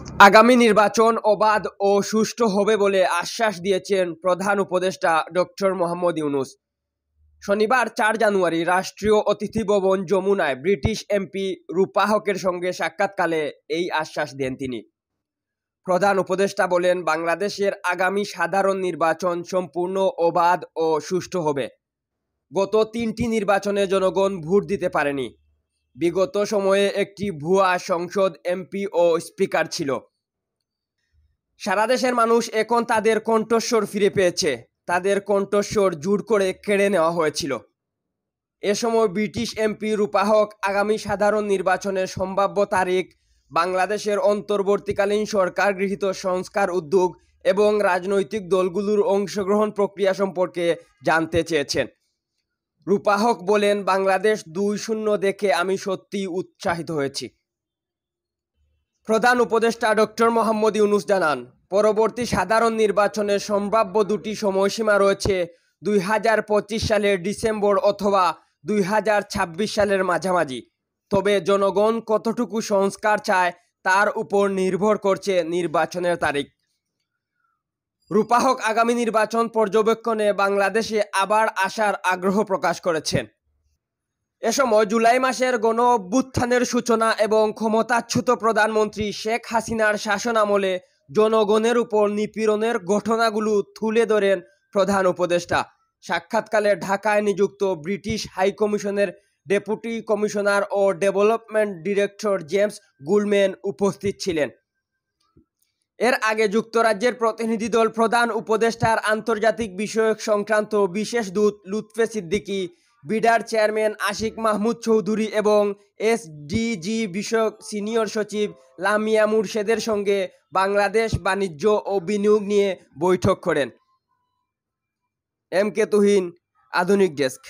আগামী নির্বাচন অবাধ ও সুষ্ঠু হবে বলে আশ্বাস দিয়েছেন প্রধান উপদেষ্টা ডক্টর মোহাম্মদ ইউনূস। শনিবার ৪ জানুয়ারি রাষ্ট্রীয় অতিথি ভবন যমুনায় ব্রিটিশ এমপি রূপা হকের সঙ্গে সাক্ষাৎকালে এই আশ্বাস দেন তিনি। প্রধান উপদেষ্টা বলেন, বাংলাদেশের আগামী সাধারণ নির্বাচন সম্পূর্ণ অবাধ ও সুষ্ঠু হবে। গত ৩টি নির্বাচনে জনগণ ভোট দিতে পারেনি। বিগত সময়ে একটি ভুয়া সংসদ, এমপি ও স্পিকার ছিল। সারা দেশের মানুষ এখন তাদের কণ্ঠস্বর ফিরে পেয়েছে। তাদের কণ্ঠস্বর জোর করে কেড়ে নেওয়া হয়েছিল। এ সময় ব্রিটিশ এমপি রূপা হক আগামী সাধারণ নির্বাচনের সম্ভাব্য তারিখ, বাংলাদেশের অন্তর্বর্তীকালীন সরকার গৃহীত সংস্কার উদ্যোগ এবং রাজনৈতিক দলগুলোর অংশগ্রহণ প্রক্রিয়া সম্পর্কে জানতে চেয়েছেন। রূপা হক বলেন, বাংলাদেশ ২-০ দেখে আমি সত্যিই উৎসাহিত হয়েছি। প্রধান উপদেষ্টা ডক্টর মোহাম্মদ ইউনূস জানান, পরবর্তী সাধারণ নির্বাচনের সম্ভাব্য দুটি সময়সীমা রয়েছে ২০২৫ সালের ডিসেম্বর অথবা ২০২৬ সালের মাঝামাঝি। তবে জনগণ কতটুকু সংস্কার চায় তার উপর নির্ভর করছে নির্বাচনের তারিখ। রূপা হক আগামী নির্বাচন পর্যবেক্ষণে বাংলাদেশে আবার আসার আগ্রহ প্রকাশ করেছেন। এ সময় জুলাই মাসের গণ-অভ্যুত্থানের সূচনা এবং ক্ষমতাচ্যুত প্রধানমন্ত্রী শেখ হাসিনার শাসনামলে জনগণের উপর নিপীড়নের ঘটনাগুলো তুলে ধরেন প্রধান উপদেষ্টা। সাক্ষাৎকালে ঢাকায় নিযুক্ত ব্রিটিশ হাইকমিশনের ডেপুটি কমিশনার ও ডেভেলপমেন্ট ডিরেক্টর জেমস গুলম্যান উপস্থিত ছিলেন। এর আগে যুক্তরাজ্যের প্রতিনিধি দল প্রধান উপদেষ্টার আন্তর্জাতিক বিষয়ক সংক্রান্ত বিশেষ দূত লুৎফে সিদ্দিকী, বিডার চেয়ারম্যান আশিক মাহমুদ চৌধুরী এবং এসডিজি বিষয়ক সিনিয়র সচিব লামিয়া মুর্শেদের সঙ্গে বাংলাদেশ বাণিজ্য ও বিনিয়োগ নিয়ে বৈঠক করেন। এম কে তুহিন, আধুনিক ডেস্ক।